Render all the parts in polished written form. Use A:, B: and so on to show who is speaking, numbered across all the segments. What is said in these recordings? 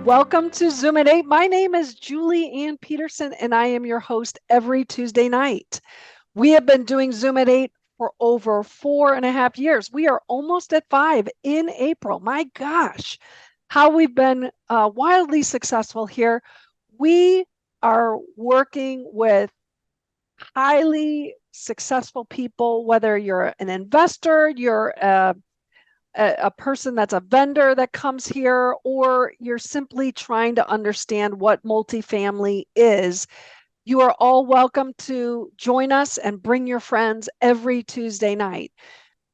A: Welcome to Zoom at 8. My name is Julie Ann Peterson, and I am your host every Tuesday night. We have been doing Zoom at 8 for over 4.5 years. We are almost at 5 in April. My gosh, how we've been wildly successful here. We are working with highly successful people, whether you're an investor, you're a person that's a vendor that comes here, or you're simply trying to understand what multifamily is. You are all welcome to join us and bring your friends every Tuesday night.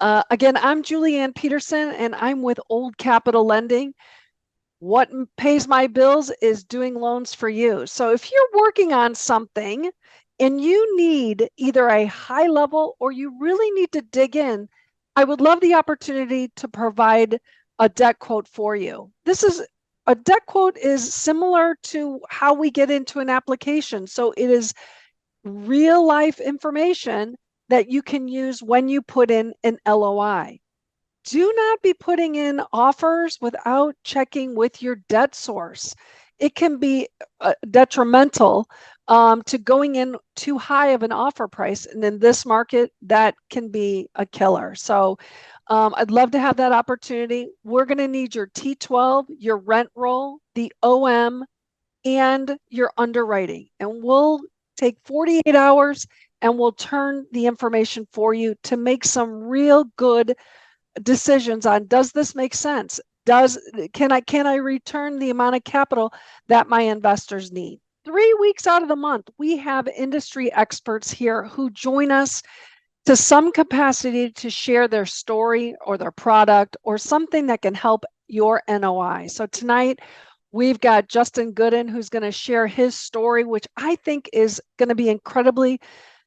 A: Again, I'm Julianne Peterson, and I'm with Old Capital Lending. What pays my bills is doing loans for you. So if you're working on something and you need either a high level or you really need to dig in, I would love the opportunity to provide a debt quote for you. A debt quote is similar to how we get into an application. So it is real life information that you can use when you put in an LOI. Do not be putting in offers without checking with your debt source. It can be detrimental to going in too high of an offer price. And in this market, that can be a killer. So I'd love to have that opportunity. We're going to need your T12, your rent roll, the OM, and your underwriting. And we'll take 48 hours and we'll turn the information for you to make some real good decisions on, does this make sense? Can I return the amount of capital that my investors need? 3 weeks out of the month, we have industry experts here who join us to some capacity to share their story or their product or something that can help your NOI. So tonight we've got Justin Goodin, who's going to share his story, which I think is going to be incredibly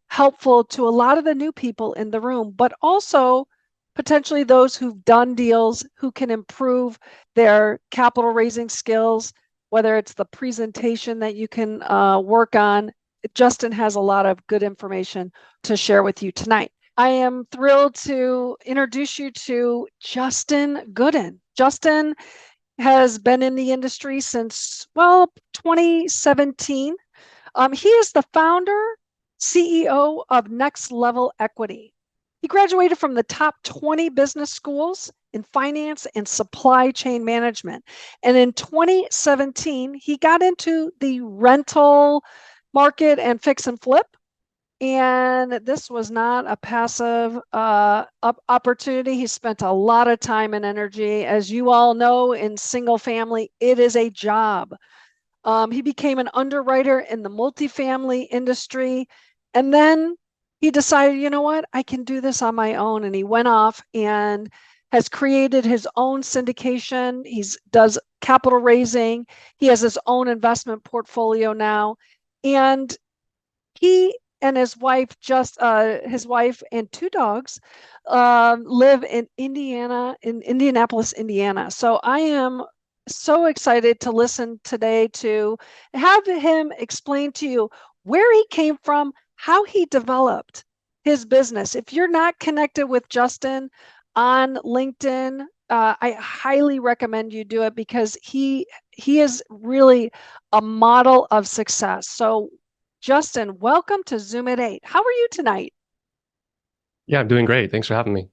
A: helpful to a lot of the new people in the room, but also potentially those who've done deals who can improve their capital raising skills, whether it's the presentation that you can work on. Justin has a lot of good information to share with you tonight. I am thrilled to introduce you to Justin Goodin. Justin has been in the industry since, 2017. He is the founder, CEO of Next Level Equity. He graduated from the top 20 business schools in finance and supply chain management. And in 2017, he got into the rental market and fix and flip. And this was not a passive opportunity. He spent a lot of time and energy. As you all know, in single family, it is a job. He became an underwriter in the multifamily industry. And then he decided, you know what, I can do this on my own. And he went off and has created his own syndication. He does capital raising. He has his own investment portfolio now. And he and his wife, his wife and 2 dogs, live in Indianapolis, Indiana. So I am so excited to listen today to have him explain to you where he came from, how he developed his business. If you're not connected with Justin on LinkedIn, I highly recommend you do it because he is really a model of success. So Justin, welcome to Zoom at 8. How are you tonight?
B: Yeah, I'm doing great. Thanks for having me.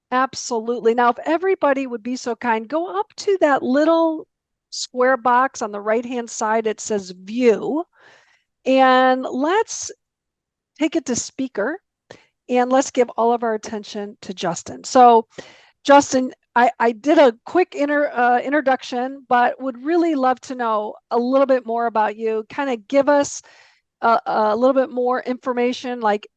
A: Absolutely. Now, if everybody would be so kind, go up to that little square box on the right-hand side. It says view. And let's take it to speaker. And let's give all of our attention to Justin. So, Justin, I did a quick introduction, but would really love to know a little bit more about you. Kind of give us a little bit more information, like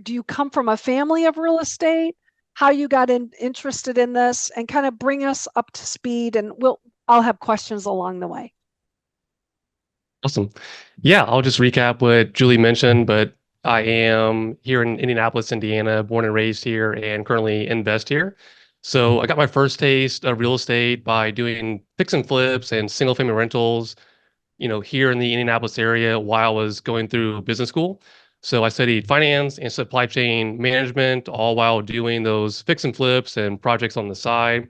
A: do you come from a family of real estate, how you got interested in this, and kind of bring us up to speed, and I'll have questions along the way.
B: Awesome. Yeah, I'll just recap what Julie mentioned, but I am here in Indianapolis, Indiana, born and raised here and currently invest here. So I got my first taste of real estate by doing fix and flips and single family rentals, here in the Indianapolis area while I was going through business school. So I studied finance and supply chain management, all while doing those fix and flips and projects on the side.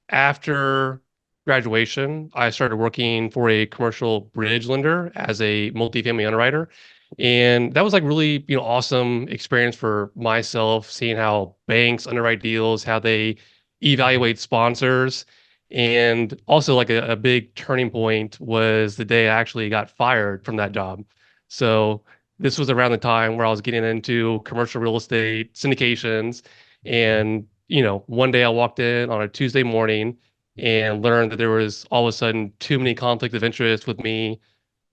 B: After graduation, I started working for a commercial bridge lender as a multifamily underwriter. And that was like really, awesome experience for myself, seeing how banks underwrite deals, how they evaluate sponsors. And also like a big turning point was the day I actually got fired from that job. So this was around the time where I was getting into commercial real estate syndications. And, one day I walked in on a Tuesday morning and learned that there was all of a sudden too many conflict of interest with me,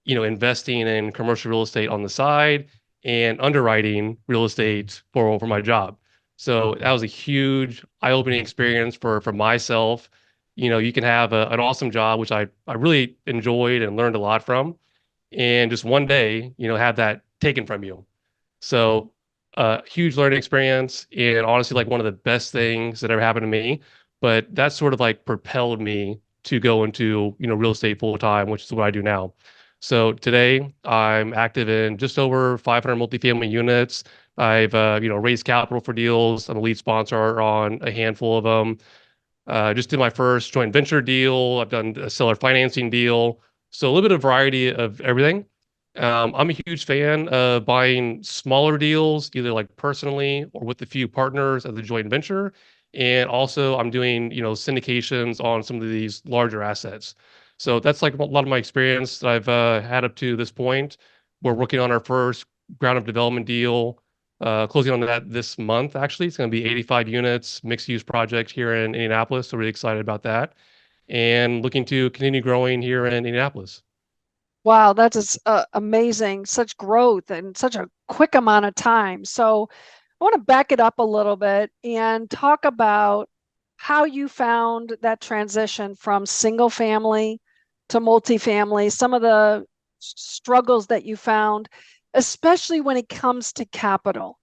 B: investing in commercial real estate on the side and underwriting real estate for my job. So that was a huge eye-opening experience for myself. You can have an awesome job, which I really enjoyed and learned a lot from, and just one day, have that taken from you. So, huge learning experience, and honestly, like one of the best things that ever happened to me. But that sort of like propelled me to go into, real estate full time, which is what I do now. So today I'm active in just over 500 multifamily units. I've, raised capital for deals. I'm a lead sponsor on a handful of them. Just did my first joint venture deal. I've done a seller financing deal. So a little bit of variety of everything. I'm a huge fan of buying smaller deals, either like personally or with a few partners as a joint venture. And also I'm doing, syndications on some of these larger assets. So that's like a lot of my experience that I've had up to this point. We're working on our first ground up development deal, closing on that this month, actually. It's going to be 85 units, mixed use project here in Indianapolis. So really excited about that and looking to continue growing here in Indianapolis.
A: Wow, that is amazing. Such growth in such a quick amount of time. So I want to back it up a little bit and talk about how you found that transition from single family to multifamily, some of the struggles that you found, especially when it comes to capital.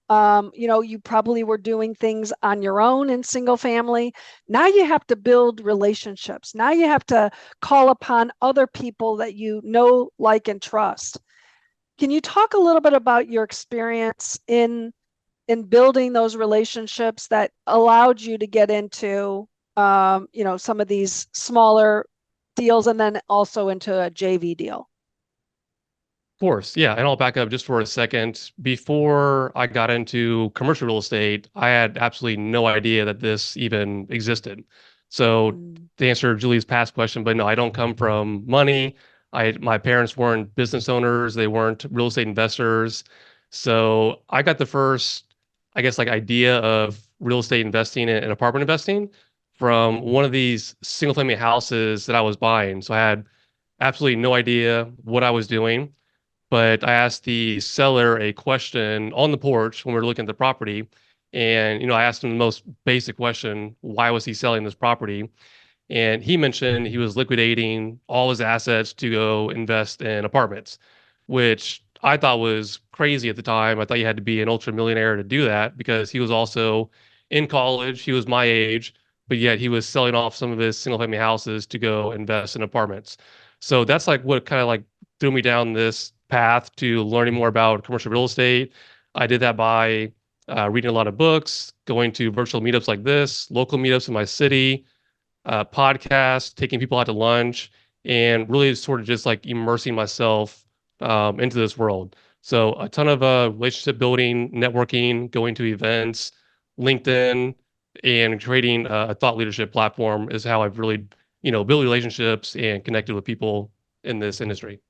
A: You probably were doing things on your own in single family. Now you have to build relationships. Now you have to call upon other people that you know, like, and trust. Can you talk a little bit about your experience in building those relationships that allowed you to get into some of these smaller deals and then also into a JV deal?
B: Course, yeah, and I'll back up just for a second. Before I got into commercial real estate, I had absolutely no idea that this even existed. So
A: Mm.
B: to answer Julie's past question, but no, I don't come from money. My parents weren't business owners, they weren't real estate investors. So I got the first, I guess, like idea of real estate investing and apartment investing from one of these single family houses that I was buying. So I had absolutely no idea what I was doing, but I asked the seller a question on the porch when we were looking at the property. And, I asked him the most basic question, why was he selling this property? And he mentioned he was liquidating all his assets to go invest in apartments, which I thought was crazy at the time. I thought you had to be an ultra millionaire to do that because he was also in college. He was my age, but yet he was selling off some of his single family houses to go invest in apartments. So that's like what kind of like threw me down this path to learning more about commercial real estate. I did that by reading a lot of books, going to virtual meetups like this, local meetups in my city, podcasts, taking people out to lunch, and really sort of just like immersing myself into this world. So a ton of relationship building, networking, going to events, LinkedIn, and creating a thought leadership platform is how I've really, built relationships and connected with people in this industry.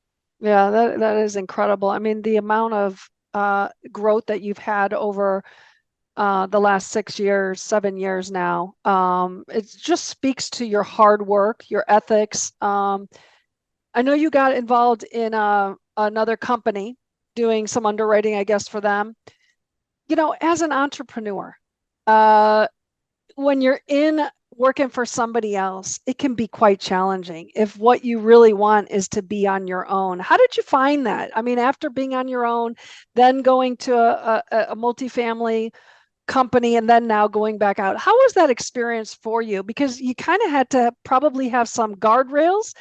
A: Yeah, that is incredible. I mean, the amount of growth that you've had over the last 6 years, 7 years now, it just speaks to your hard work, your ethics. I know you got involved in another company doing some underwriting, I guess, for them. As an entrepreneur, uh, when you're in working for somebody else, it can be quite challenging if what you really want is to be on your own. How did you find that? I mean, after being on your own, then going to a multifamily company and then now going back out, how was that experience for you? Because you kind of had to probably have some guardrails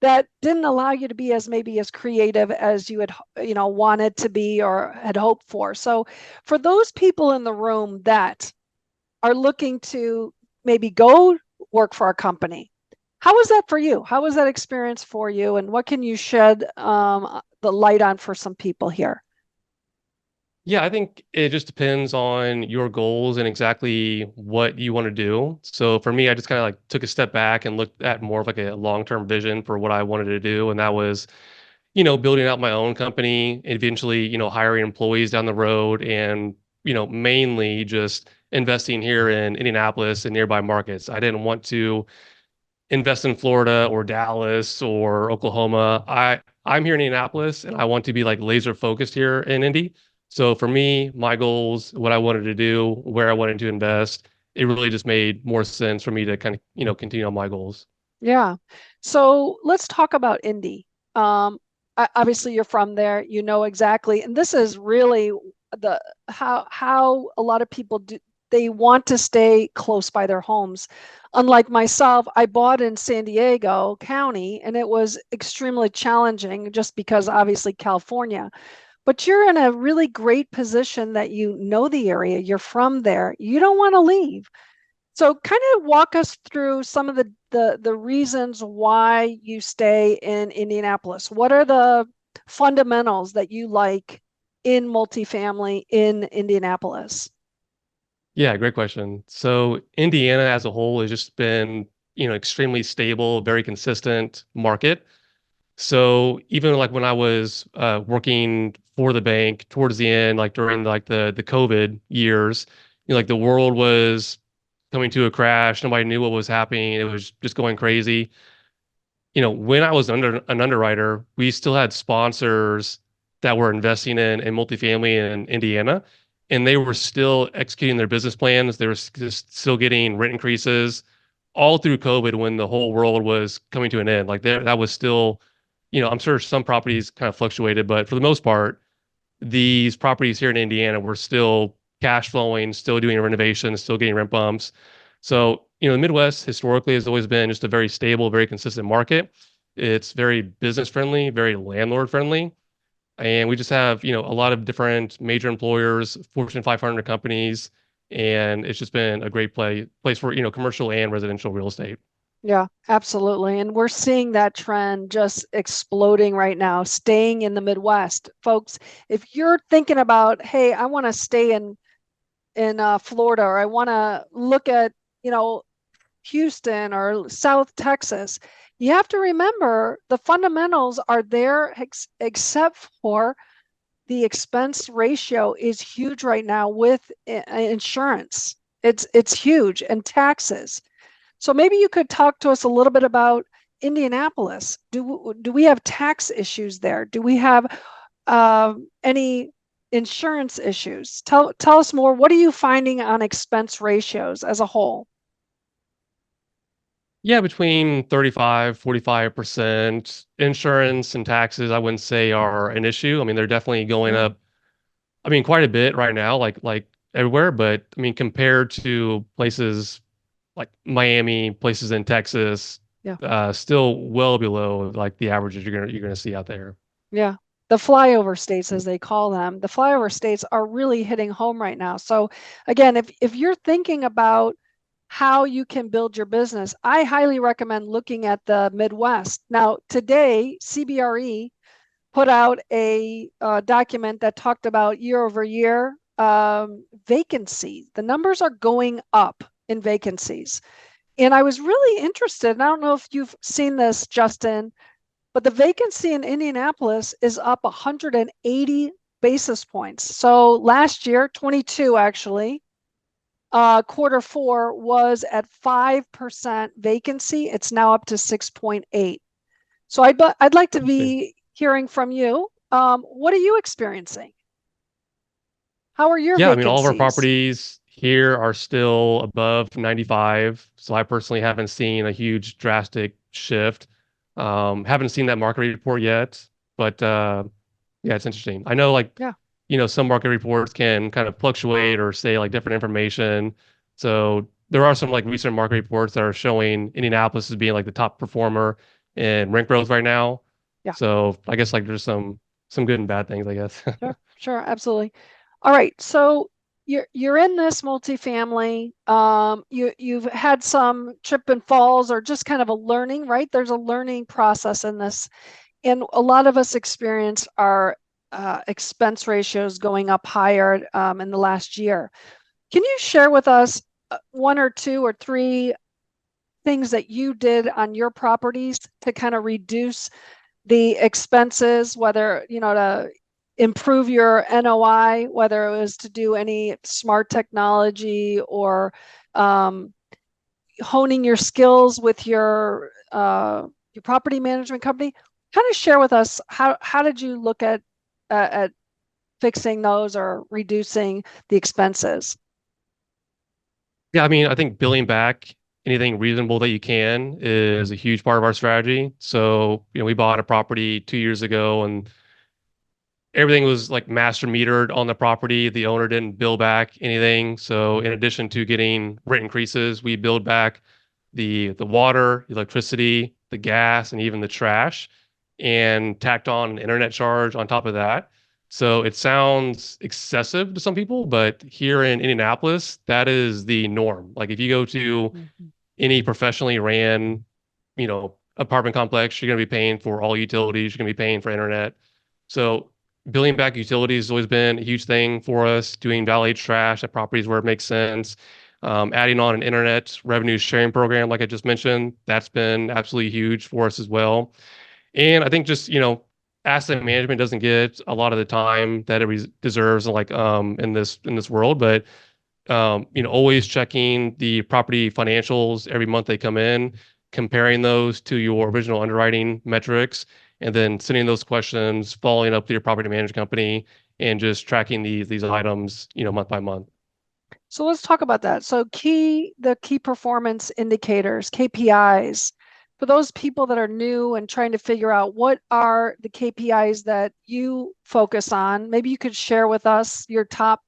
A: that didn't allow you to be as maybe as creative as you had wanted to be or had hoped for. So for those people in the room that are looking to maybe go work for a company, how was that for you? How was that experience for you, and what can you shed the light on for some people here?
B: Yeah, I think it just depends on your goals and exactly what you want to do. So for me, I just kind of like took a step back and looked at more of like a long-term vision for what I wanted to do. And that was, building out my own company, eventually, hiring employees down the road and, mainly just investing here in Indianapolis and nearby markets. I didn't want to invest in Florida or Dallas or Oklahoma. I'm here in Indianapolis and I want to be like laser focused here in Indy. So for me, my goals, what I wanted to do, where I wanted to invest, it really just made more sense for me to kind of, continue on my goals.
A: Yeah. So let's talk about Indy. Obviously, you're from there. You know exactly, and this is really the how a lot of people do. They want to stay close by their homes. Unlike myself, I bought in San Diego County, and it was extremely challenging just because obviously California. But you're in a really great position that you know the area. You're from there. You don't want to leave. So kind of walk us through some of the reasons why you stay in Indianapolis. What are the fundamentals that you like in multifamily in Indianapolis?
B: Yeah, great question. So Indiana as a whole has just been, extremely stable, very consistent market. So even like when I was working for the bank towards the end, like during like the COVID years, like the world was coming to a crash. Nobody knew what was happening. It was just going crazy. When I was an underwriter, we still had sponsors that were investing in multifamily in Indiana, and they were still executing their business plans. They were just still getting rent increases all through COVID when the whole world was coming to an end. Like there, that was still, I'm sure some properties kind of fluctuated, but for the most part, these properties here in Indiana were still cash flowing, still doing renovations, still getting rent bumps. So, the Midwest historically has always been just a very stable, very consistent market. It's very business friendly, very landlord friendly. And we just have, a lot of different major employers, Fortune 500 companies, and it's just been a great place for, commercial and residential real estate.
A: Yeah, absolutely. And we're seeing that trend just exploding right now, staying in the Midwest. Folks, if you're thinking about, hey, I want to stay in Florida, or I want to look at, you know, Houston or South Texas, you have to remember the fundamentals are there except for the expense ratio is huge right now with insurance. It's huge, and taxes. So maybe you could talk to us a little bit about Indianapolis. Do we have tax issues there? Do we have any insurance issues? Tell us more. What are you finding on expense ratios as a whole?
B: Yeah, between 35, 45% insurance and taxes, I wouldn't say are an issue. I mean, they're definitely going
A: Yeah,
B: up. I mean, quite a bit right now, like everywhere. But I mean, compared to places like Miami, places in Texas,
A: yeah,
B: still well below like the averages you're gonna see out there.
A: yeah. The flyover states, as they call them, the flyover states are really hitting home right now. So again, if you're thinking about how you can build your business, I highly recommend looking at the Midwest. Now, today, CBRE put out a document that talked about year over year vacancies. The numbers are going up in vacancies. And I was really interested, and I don't know if you've seen this, Justin, but the vacancy in Indianapolis is up 180 basis points. So last year, 22 actually, quarter four was at 5% vacancy. It's now up to 6.8. So I'd like to
B: Interesting.
A: be hearing from you. What are you experiencing? How are your
B: Yeah, I mean, all of our
A: vacancies?
B: properties here are still above 95. So I personally haven't seen a huge drastic shift. Haven't seen that market report yet, but yeah, it's interesting. I know like,
A: Yeah,
B: some market reports can kind of fluctuate or say like different information. So there are some like recent market reports that are showing Indianapolis as being like the top performer in rent growth right now.
A: Yeah.
B: So I guess like there's some good and bad things, I guess.
A: Sure, sure, absolutely. All right, so you're in this multifamily. You've had some trip and falls or just kind of a learning, right? There's a learning process in this, and a lot of us experience our expense ratios going up higher in the last year. Can you share with us one or two or three things that you did on your properties to kind of reduce the expenses, whether, to improve your NOI, whether it was to do any smart technology or um, honing your skills with your property management company? Kind of share with us how did you look at fixing those or reducing the expenses?
B: Yeah, I mean, I think billing back anything reasonable that you can is a huge part of our strategy. So, we bought a property 2 years ago and everything was like master metered on the property. The owner didn't bill back anything. So in addition to getting rent increases, we billed back the water, the electricity, the gas, and even the trash, and tacked on an internet charge on top of that. So it sounds excessive to some people, but here in Indianapolis, that is the norm. Like if you go to
A: Mhm.
B: any professionally ran, apartment complex, you're going to be paying for all utilities, you're going to be paying for internet. So billing back utilities has always been a huge thing for us, doing valet trash at properties where it makes sense. Adding on an internet revenue sharing program, like I just mentioned, that's been absolutely huge for us as well. And I think just, asset management doesn't get a lot of the time that it deserves like in this world, but always checking the property financials every month they come in, comparing those to your original underwriting metrics, and then sending those questions, following up to your property management company, and just tracking these items, month by month.
A: So let's talk about that. So the key performance indicators, KPIs, for those people that are new and trying to figure out what are the KPIs that you focus on, maybe you could share with us your top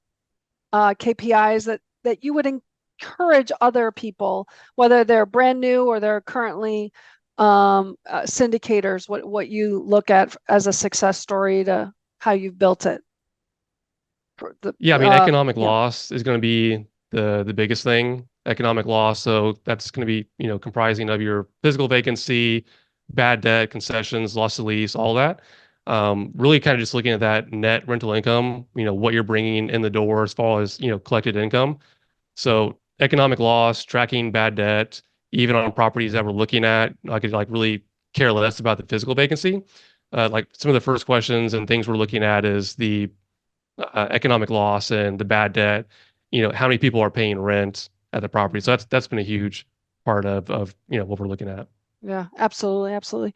A: KPIs that you would encourage other people, whether they're brand new or they're currently syndicators, what you look at as a success story to how you've built it. For the
B: Yeah, I mean, economic
A: yeah.
B: loss is going to be the biggest thing. Economic loss, so that's going to be, comprising of your physical vacancy, bad debt, concessions, loss of lease, all that. Really kind of just looking at that net rental income, what you're bringing in the door as far as, collected income. So economic loss, tracking bad debt, even on properties that we're looking at, I could like really care less about the physical vacancy. Like some of the first questions and things we're looking at is the economic loss and the bad debt. How many people are paying rent at the property? So that's been a huge part of what we're looking at.
A: Yeah, absolutely, absolutely.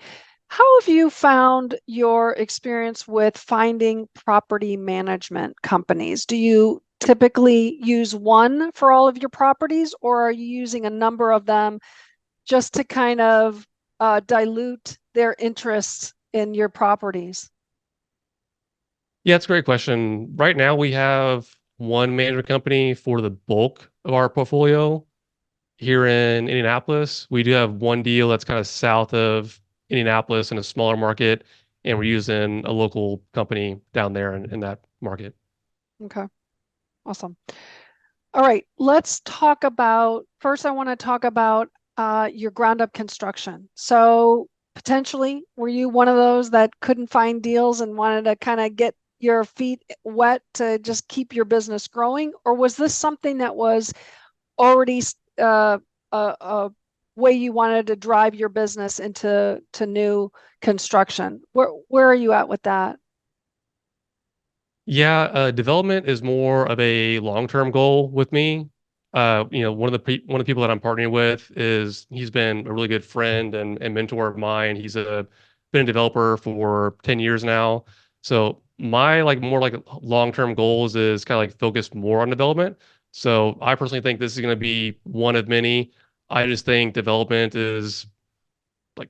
A: How have you found your experience with finding property management companies? Do you typically use one for all of your properties, or are you using a number of them just to kind of dilute their interests in your properties?
B: Yeah, it's a great question. Right now we have one management company for the bulk of our portfolio. Here in Indianapolis, we do have one deal that's kind of south of Indianapolis in a smaller market, and we're using a local company down there in that market.
A: Okay, awesome. All right, let's talk about first. I want to talk about your ground up construction. So, potentially, were you one of those that couldn't find deals and wanted to kind of get your feet wet to just keep your business growing? Or was this something that was already a way you wanted to drive your business into new construction? Where are you at with that?
B: Yeah, development is more of a long-term goal with me. One of the people that I'm partnering with is he's been a really good friend and mentor of mine. He's been a developer for 10 years now. So my like more like long-term goals is kind of like focused more on development. So I personally think this is going to be one of many. I just think development is like,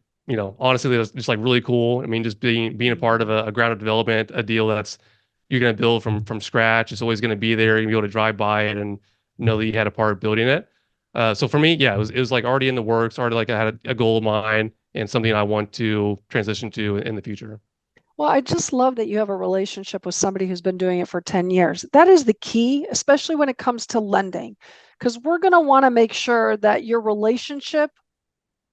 B: honestly, that's just like really cool. I mean, just being a part of a ground up development, a deal that's you're going to build from scratch. It's always going to be there. You're going to be able to drive by it and know that you had a part of building it. So for me, yeah, it was like already in the works, already like I had a goal of mine, and something I want to transition to in the future.
A: Well, I just love that you have a relationship with somebody who's been doing it for 10 years. That is the key, especially when it comes to lending, because we're going to want to make sure that your relationship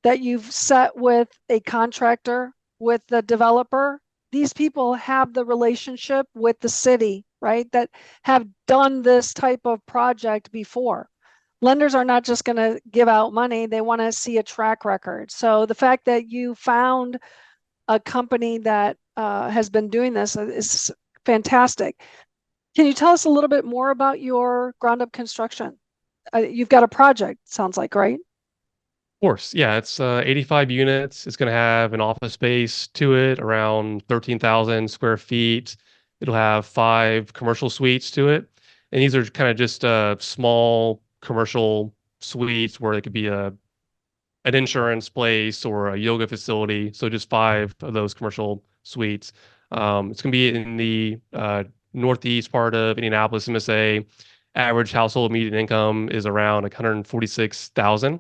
A: that you've set with a contractor, with the developer, these people have the relationship with the city, right? That have done this type of project before. Lenders are not just going to give out money, they want to see a track record. So the fact that you found a company that has been doing this is fantastic. Can you tell us a little bit more about your ground up construction? You've got a project, sounds like, right?
B: Of course, yeah, it's 85 units. It's going to have an office space to it, around 13,000 square feet. It'll have 5 commercial suites to it. And these are kind of just small commercial suites where it could be an insurance place or a yoga facility. So just 5 of those commercial suites. It's going to be in the northeast part of Indianapolis, MSA. Average household median income is around 146,000.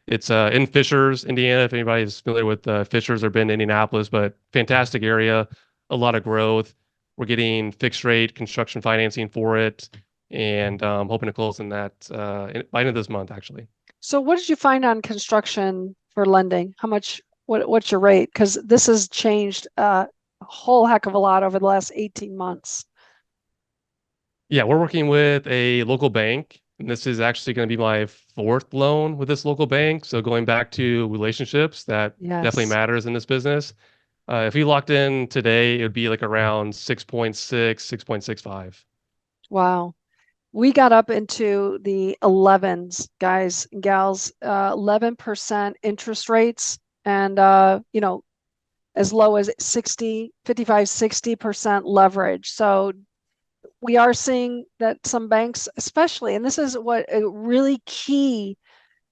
B: It's in Fishers, Indiana. If anybody is familiar with Fishers or been to Indianapolis, but fantastic area, a lot of growth. We're getting fixed rate construction financing for it, and hoping to close in that by end of this month, actually.
A: So what did you find on construction for lending? How much, what's your rate? Because this has changed a whole heck of a lot over the last 18 months.
B: Yeah, we're working with a local bank, and this is actually going to be my fourth loan with this local bank. So going back to relationships, that definitely
A: Yes.
B: matters in this business. If we locked in today, it would be like around 6.6, 6.65.
A: Wow. We got up into the 11s, guys and gals, 11% interest rates and, as low as 60, 55, 60% leverage. So we are seeing that some banks, especially, and this is what a really key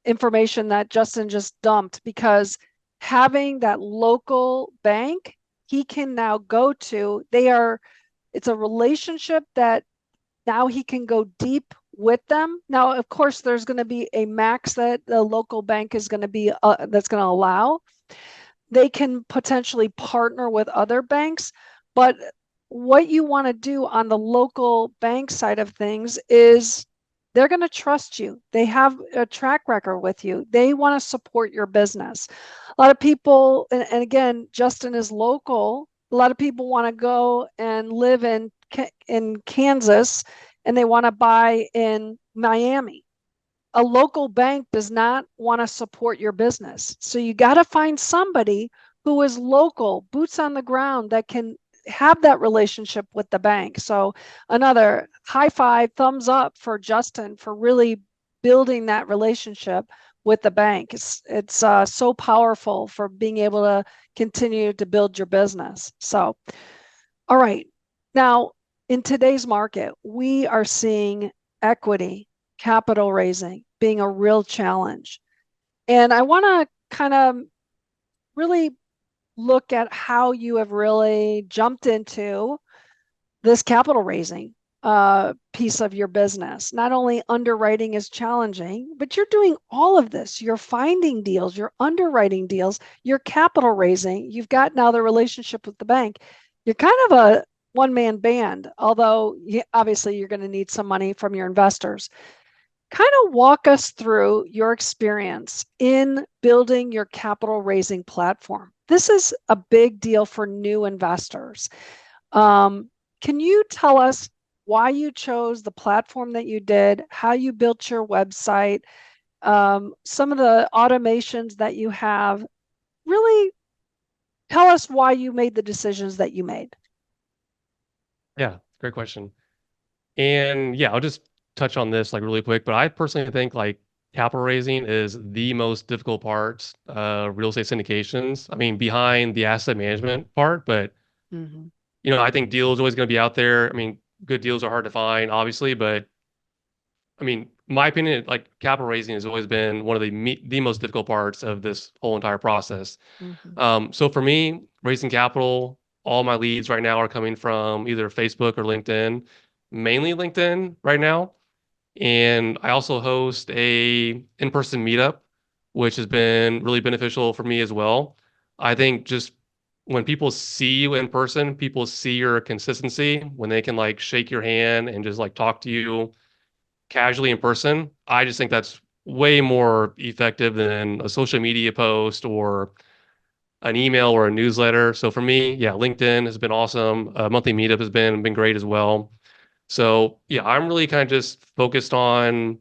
A: information that Justin just dumped, because having that local bank he can now go to, it's a relationship that now he can go deep with them. Now, of course, there's going to be a max that the local bank is going to be that's going to allow. They can potentially partner with other banks, but what you want to do on the local bank side of things is they're going to trust you. They have a track record with you. They want to support your business. A lot of people, and again, Justin is local. A lot of people want to go and live in Kansas, and they want to buy in Miami. A local bank does not want to support your business. So you got to find somebody who is local, boots on the ground, that can have that relationship with the bank. So another high five, thumbs up for Justin for really building that relationship with the bank. It's so powerful for being able to continue to build your business. So, all right. Now, in today's market, we are seeing equity, capital raising being a real challenge. And I want to kind of really look at how you have really jumped into this capital raising piece of your business. Not only underwriting is challenging, but you're doing all of this. You're finding deals, you're underwriting deals, you're capital raising. You've got now the relationship with the bank. You're kind of a one-man band, although obviously you're going to need some money from your investors. Kind of walk us through your experience in building your capital raising platform. This is a big deal for new investors. Can you tell us why you chose the platform that you did, how you built your website, some of the automations that you have? Really tell us why you made the decisions that you made.
B: Yeah, great question. And yeah, I'll just touch on this like really quick, but I personally think like capital raising is the most difficult part of real estate syndications. I mean, behind the asset management part, but
A: Mhm.
B: I think deals always going to be out there. I mean, good deals are hard to find, obviously, but I mean, my opinion, like capital raising has always been one of the most difficult parts of this whole entire process.
A: Mhm.
B: So for me, raising capital, all my leads right now are coming from either Facebook or LinkedIn, mainly LinkedIn right now. And I also host a in-person meetup, which has been really beneficial for me as well. I think just when people see you in person, people see your consistency when they can like shake your hand and just like talk to you casually in person. I just think that's way more effective than a social media post or an email or a newsletter. So for me, yeah, LinkedIn has been awesome. Monthly meetup has been great as well. So yeah, I'm really kind of just focused on,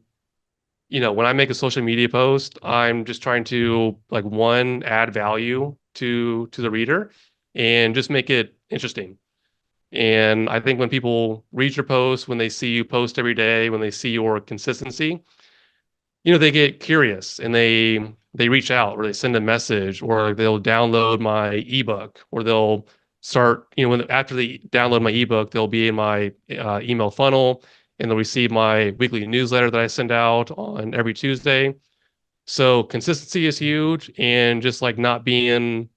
B: when I make a social media post, I'm just trying to like one, add value to the reader and just make it interesting. And I think when people read your post, when they see you post every day, when they see your consistency, they get curious and they reach out or they send a message or they'll download my ebook or they'll start, when after they download my ebook, they'll be in my email funnel and they'll receive my weekly newsletter that I send out on every Tuesday. So consistency is huge and just like not being,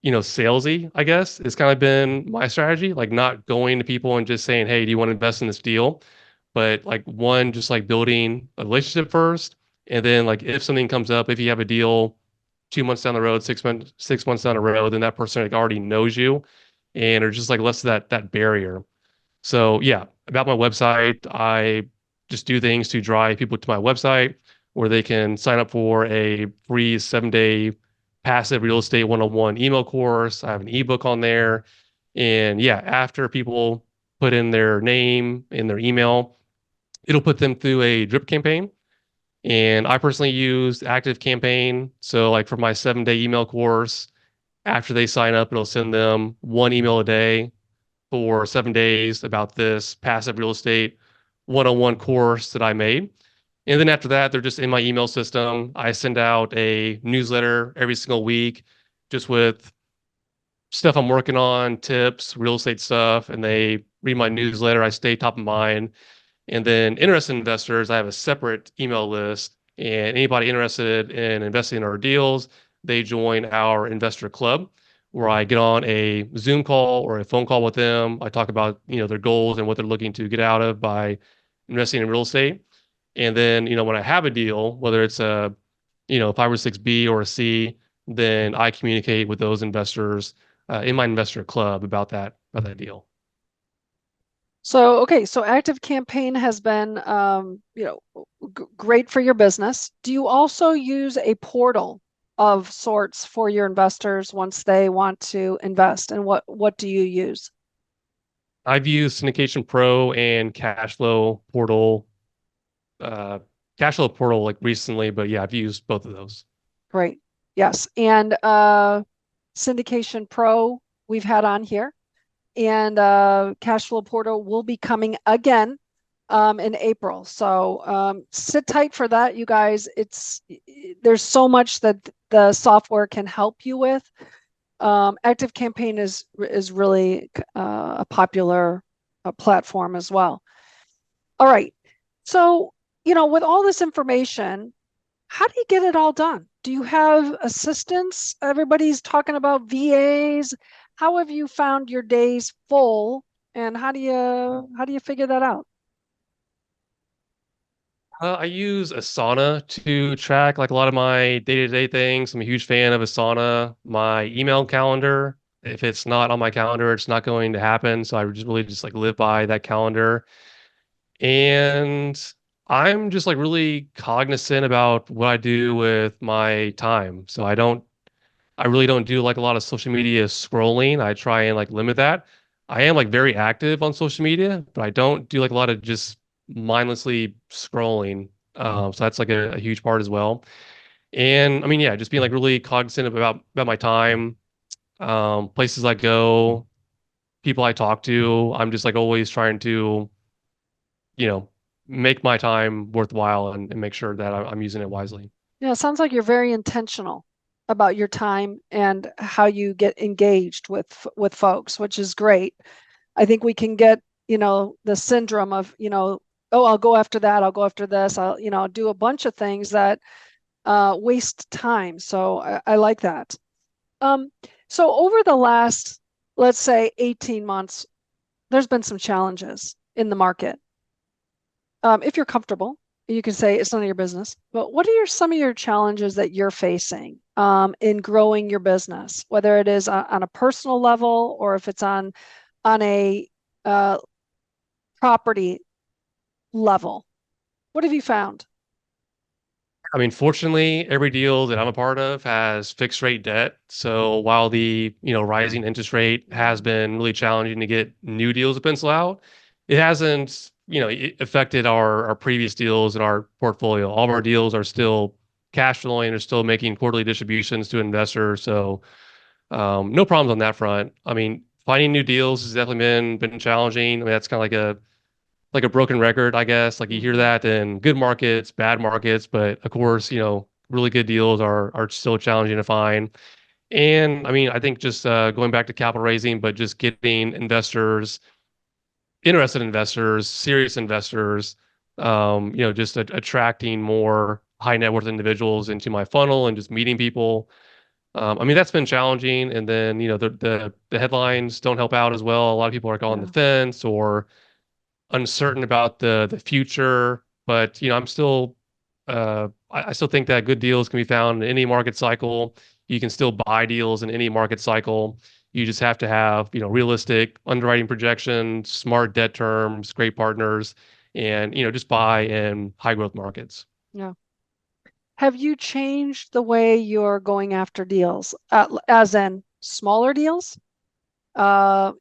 B: salesy, I guess, it's kind of been my strategy, like not going to people and just saying, "Hey, do you want to invest in this deal?" But like one, just like building a relationship first, and then like if something comes up, if you have a deal 2 months down the road, 6 months down the road, then that person like already knows you, and or just like less of that barrier. So yeah, about my website, I just do things to drive people to my website where they can sign up for a free 7-day passive real estate 101 email course. I have an ebook on there. And yeah, after people put in their name and their email, it'll put them through a drip campaign. And I personally use Active Campaign. So like for my 7-day email course, after they sign up, it'll send them one email a day for 7 days about this passive real estate 101 course that I made. And then after that, they're just in my email system. I send out a newsletter every single week just with stuff I'm working on, tips, real estate stuff, and they read my newsletter. I stay top of mind. And then interested investors, I have a separate email list. And anybody interested in investing in our deals, they join our investor club where I get on a Zoom call or a phone call with them. I talk about, their goals and what they're looking to get out of by investing in real estate. And then, when I have a deal, whether it's a, 5 or 6B or a C, then I communicate with those investors in my investor club about that deal.
A: So, okay, so Active Campaign has been, great for your business. Do you also use a portal of sorts for your investors once they want to invest? And what do you use?
B: I've used Syndication Pro and uh, Cashflow Portal like recently, but yeah, I've used both of those.
A: Great. Yes. And Syndication Pro we've had on here, and Cashflow Portal will be coming again in April. So sit tight for that, you guys. There's so much that the software can help you with. Active Campaign is really a popular platform as well. All right. So, with all this information, how do you get it all done? Do you have assistants? Everybody's talking about VAs. How have you found your days full, and how do you figure that out?
B: I use Asana to track like a lot of my day-to-day things. I'm a huge fan of Asana. My email calendar, if it's not on my calendar, it's not going to happen. So I just really just like live by that calendar. And I'm just like really cognizant about what I do with my time. So I really don't do like a lot of social media scrolling. I try and like limit that. I am like very active on social media, but I don't do like a lot of just mindlessly scrolling. So that's like a huge part as well. And I mean, yeah, just being like really cognizant about my time, places I go, people I talk to. I'm just like always trying to, you know, make my time worthwhile and make sure that I'm using it wisely.
A: Yeah, it sounds like you're very intentional about your time and how you get engaged with folks, which is great. I think we can get, the syndrome of, oh, I'll go after that, I'll go after this, I'll, do a bunch of things that waste time. So I like that. Um, so over the last, let's say, 18 months, there's been some challenges in the market. If you're comfortable, you can say it's none of your business. But what are some of your challenges that you're facing? in growing your business, whether it is on a personal level or if it's on a uh, property level? What have you found?
B: I mean, fortunately, every deal that I'm a part of has fixed rate debt. So while the, rising interest rate has been really challenging to get new deals to pencil out, it hasn't, affected our previous deals in our portfolio. All of our deals are still cash flowing, are still making quarterly distributions to investors. So no problems on that front. I mean, finding new deals has definitely been challenging. I mean, that's kind of like a broken record, I guess. Like you hear
A: Mm-hmm.
B: that in good markets, bad markets, but of course, really good deals are still challenging to find. And I mean, I think just going back to capital raising, but just getting investors, interested investors, serious investors, just attracting more high net worth individuals into my funnel and just meeting people. I mean, that's been challenging. And then, the headlines don't help out as well. A lot of people are on the
A: Yeah.
B: fence or uncertain about the future, but I'm still I still think that good deals can be found in any market cycle. You can still buy deals in any market cycle. You just have to have, realistic underwriting projections, smart debt terms, great partners, and just buy in high growth markets.
A: Yeah. Have you changed the way you're going after deals, as in smaller deals,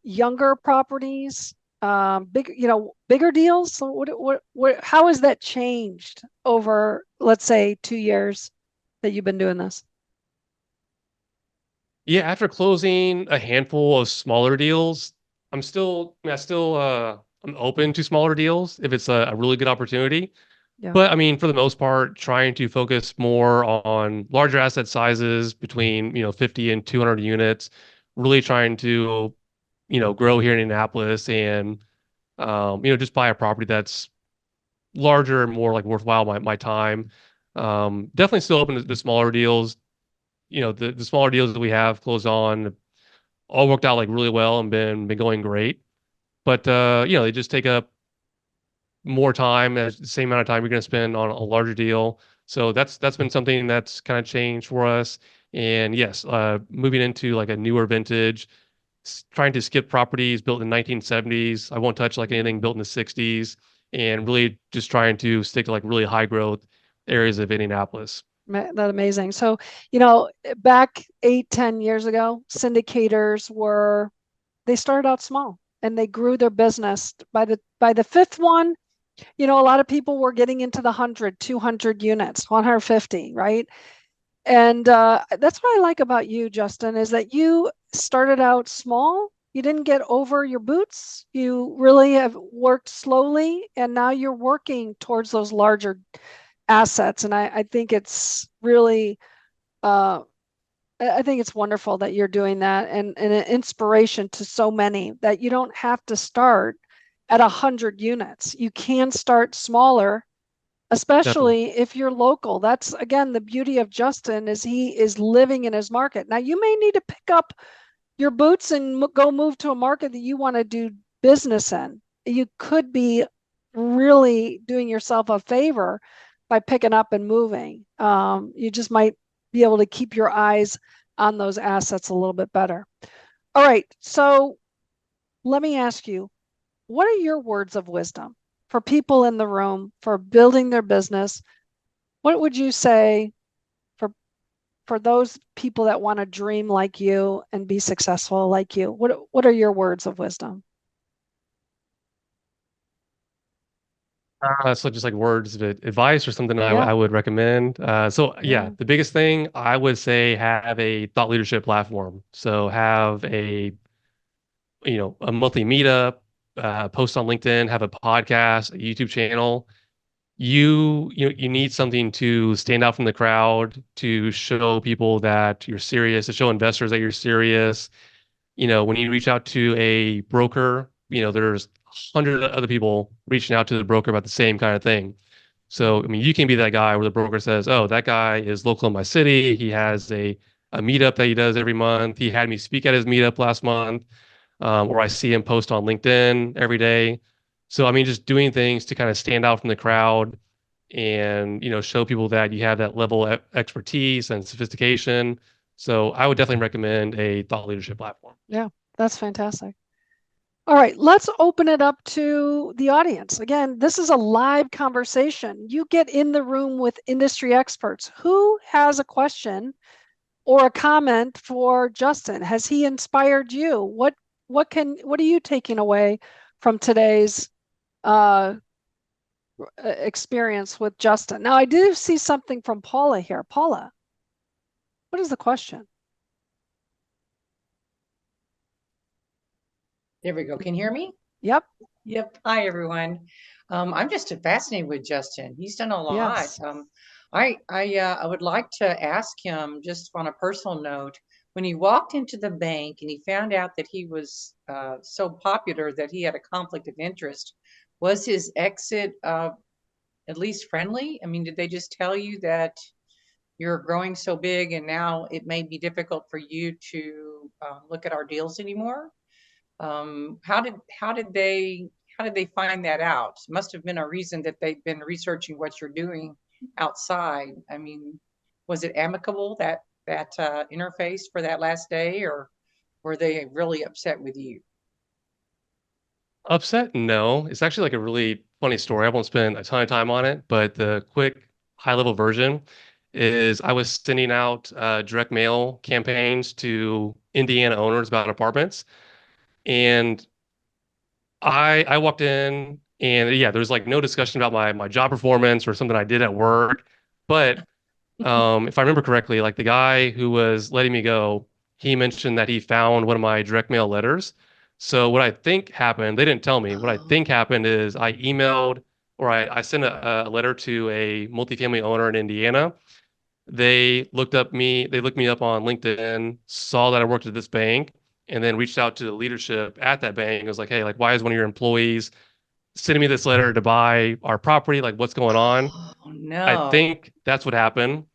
A: younger properties, bigger deals? So how has that changed over, let's say, 2 years that you've been doing this?
B: Yeah, after closing a handful of smaller deals, I still I'm open to smaller deals if it's a really good opportunity.
A: Yeah.
B: But I mean, for the most part, trying to focus more on larger asset sizes between, 50 and 200 units, really trying to, grow here in Indianapolis and, just buy a property that's larger and more like worthwhile my time. Definitely still open to the smaller deals. The smaller deals that we have closed on all worked out like really well and been going great. But, they just take up more time, as the same amount of time you're going to spend on a larger deal. So that's been something that's kind of changed for us. And yes, moving into like a newer vintage, trying to skip properties built in the 1970s. I won't touch like anything built in the 60s, and really just trying to stick to like really high growth areas of Indianapolis.
A: That amazing. So, back 8, 10 years ago, syndicators they started out small and they grew their business. By the fifth one, a lot of people were getting into the 100, 200 units, 150, right? And that's what I like about you, Justin, is that you started out small. You didn't get over your boots. You really have worked slowly, and now you're working towards those larger assets. And I think it's really, uh, I think it's wonderful that you're doing that, and an inspiration to so many that you don't have to start at 100 units. You can start smaller,
B: Definitely.
A: especially if you're local. That's again the beauty of Justin, is he is living in his market. Now you may need to pick up your boots and go move to a market that you want to do business in. You could be really doing yourself a favor by picking up and moving. You just might be able to keep your eyes on those assets a little bit better. All right, so let me ask you, what are your words of wisdom for people in the room for building their business? What would you say for for those people that want to dream like you and be successful like you? What are your words of wisdom?
B: So just like words of advice or something
A: Yeah.
B: I would recommend. So yeah,
A: Yeah.
B: the biggest thing I would say have a thought leadership platform. So have a monthly meetup, post on LinkedIn, have a podcast, a YouTube channel. You need something to stand out from the crowd, to show people that you're serious, to show investors that you're serious. When you reach out to a broker, there's hundreds of other people reaching out to the broker about the same kind of thing. So, I mean, you can be that guy where the broker says, "Oh, that guy is local in my city. He has a meetup that he does every month. He had me speak at his meetup last month." Or I see him post on LinkedIn every day. So, I mean, just doing things to kind of stand out from the crowd and, show people that you have that level of expertise and sophistication. So I would definitely recommend a thought leadership platform.
A: Yeah, that's fantastic. All right, let's open it up to the audience. Again, this is a live conversation. You get in the room with industry experts. Who has a question or a comment for Justin? Has he inspired you? What are you taking away from today's experience with Justin? Now, I do see something from Paula here. Paula, what is the question?
C: There we go. Can you hear me?
A: Yep.
C: Yep. Hi, everyone. I'm just fascinated with Justin. He's done a lot.
A: Yes.
C: I would like to ask him, just on a personal note, when he walked into the bank and he found out that he was so popular that he had a conflict of interest, was his exit at least friendly? I mean, did they just tell you that you're growing so big and now it may be difficult for you to look at our deals anymore? How did they find that out? Must have been a reason that they've been researching what you're doing outside. I mean, was it amicable, that interface for that last day, or were they really upset with you?
B: Upset? No. It's actually like a really funny story. I won't spend a ton of time on it, but the quick high level version is I was sending out direct mail campaigns to Indiana owners about apartments. And I walked in and yeah, there was like no discussion about my job performance or something I did at work. But if I remember correctly, like the guy who was letting me go, he mentioned that he found one of my direct mail letters. So what I think happened, they didn't tell me. What I
C: Oh,
B: think happened is I emailed or I sent a letter to a multifamily owner in Indiana. They looked me up on LinkedIn, saw that I worked at this bank, and then reached out to the leadership at that bank. It was like, hey, like, why is one of your employees sending me this letter to buy our property? Like, what's going on?
C: oh
B: I
C: no.
B: think that's what happened.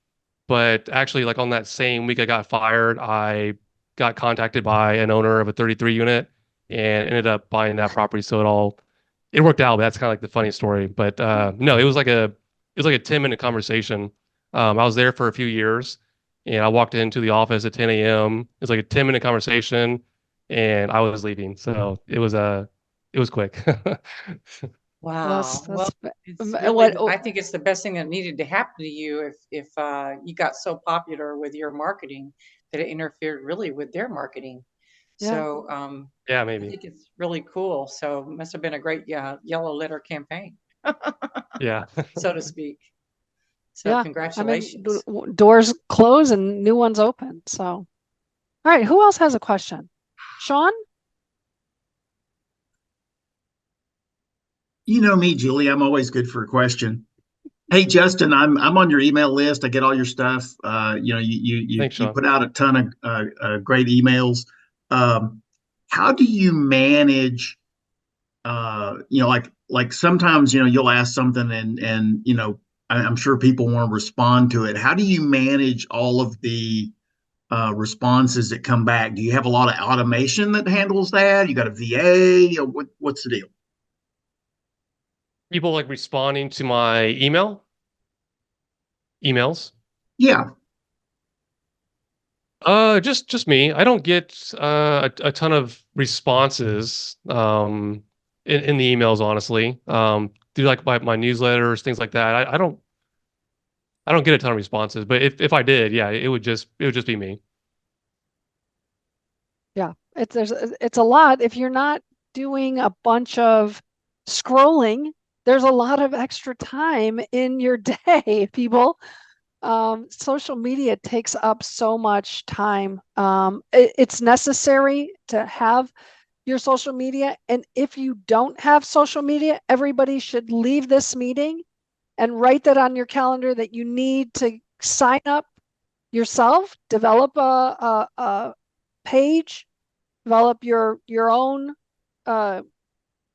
B: But actually, like on that same week I got fired, I got contacted by an owner of a 33 unit and ended up buying that property. So it worked out. But that's kind of like the funny story. But no, it was like a 10-minute conversation. I was there for a few years and I walked into the office at 10 a.m. It was like a 10-minute conversation and I was leaving. So it was quick.
A: Well,
C: Wow. Well,
A: that's
C: it's really,
A: what
C: I think it's the best thing that needed to happen to you if you got so popular with your marketing that it interfered really with their marketing.
A: yeah.
C: So
B: Yeah,
C: I
B: maybe.
C: think it's really cool. So it must have been a great yellow letter campaign,
B: Yeah.
C: so to speak. So
A: Yeah. I mean,
C: congratulations.
A: doors close and new ones open. So, all right, who else has a question? Sean?
D: You know me, Julie. I'm always good for a question. Hey, Justin, I'm on your email list. I get all your stuff. You
B: Thanks,
D: you
B: Sean.
D: put out a ton of great emails. How do you manage? Like sometimes you'll ask something and I'm sure people want to respond to it. How do you manage all of the responses that come back? Do you have a lot of automation that handles that? You got a VA? Or what's the deal?
B: People like responding to my emails.
D: Yeah.
B: Just me. I don't get a ton of responses in the emails, honestly. Through like my newsletters, things like that. I don't get a ton of responses, but if I did, yeah, it would just be me.
A: Yeah. It's a lot. If you're not doing a bunch of scrolling, there's a lot of extra time in your day, people. Social media takes up so much time. It's necessary to have your social media. And if you don't have social media, everybody should leave this meeting and write that on your calendar that you need to sign up yourself, develop a page, develop your own uh,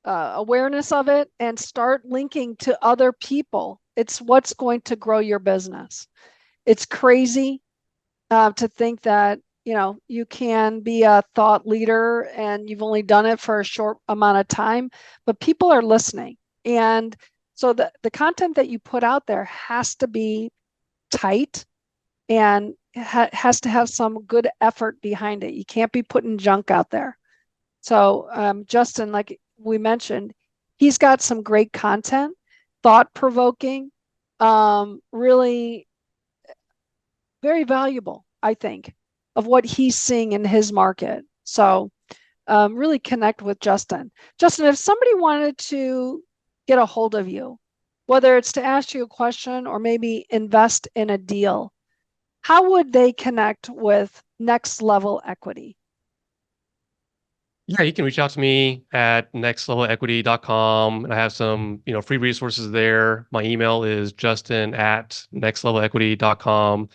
A: awareness of it, and start linking to other people. It's what's going to grow your business. It's crazy to think that you can be a thought leader and you've only done it for a short amount of time, but people are listening. And So the content that you put out there has to be tight and has to have some good effort behind it. You can't be putting junk out there. So Justin, like we mentioned, he's got some great content, thought-provoking, really very valuable, I think, of what he's seeing in his market. So really connect with Justin. Justin, if somebody wanted to get a hold of you, whether it's to ask you a question or maybe invest in a deal, how would they connect with Next Level Equity?
B: Yeah, you can reach out to me at nextlevelequity.com. I have some, free resources there. My email is justin@nextlevelequity.com.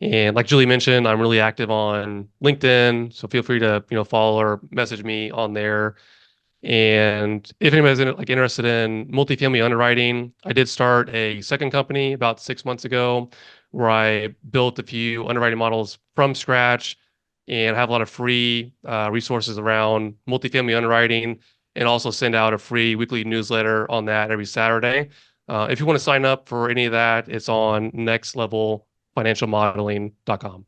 B: And like Julie mentioned, I'm really active on LinkedIn, so feel free to, follow or message me on there. And if anybody's interested in multifamily underwriting, I did start a second company about 6 months ago where I built a few underwriting models from scratch and have a lot of free resources around multifamily underwriting, and also send out a free weekly newsletter on that every Saturday. If you want to sign up for any of that, it's on nextlevelfinancialmodeling.com.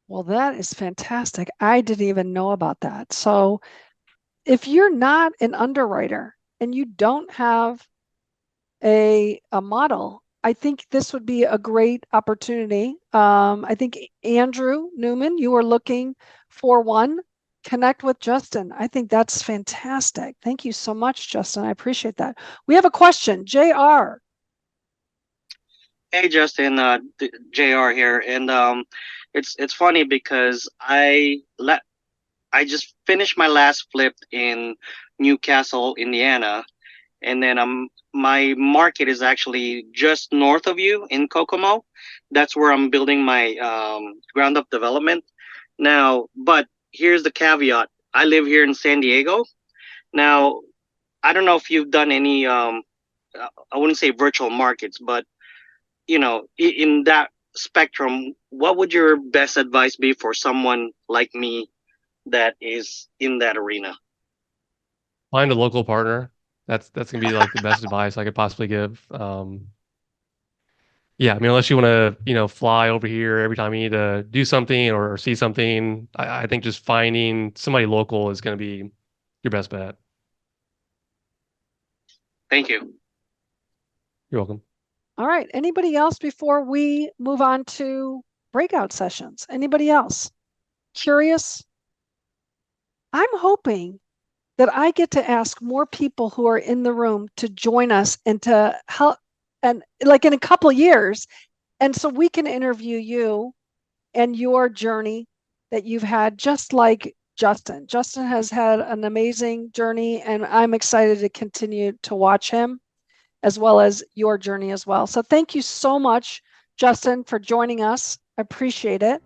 A: Well, that is fantastic. I didn't even know about that. So if you're not an underwriter and you don't have a model, I think this would be a great opportunity. I think Andrew Newman, you are looking for one. Connect with Justin. I think that's fantastic. Thank you so much, Justin. I appreciate that. We have a question. JR.
E: Hey Justin, JR here, and it's funny because I just finished my last flip in Newcastle, Indiana, and then my market is actually just north of you in Kokomo. That's where I'm building my ground up development now. But here's the caveat: I live here in San Diego. Now, I don't know if you've done any I wouldn't say virtual markets, but in that spectrum, what would your best advice be for someone like me that is in that arena?
B: Find a local partner. That's gonna be like the best advice I could possibly give. Yeah, I mean, unless you want to, fly over here every time you need to do something or see something, I think just finding somebody local is going to be your best bet.
E: Thank you.
B: You're welcome.
A: All right. Anybody else before we move on to breakout sessions? Anybody else? Curious? I'm hoping that I get to ask more people who are in the room to join us and to help, and like in a couple years. And so we can interview you and your journey that you've had, just like Justin. Justin has had an amazing journey, and I'm excited to continue to watch him as well as your journey as well. So thank you so much, Justin, for joining us. I appreciate it.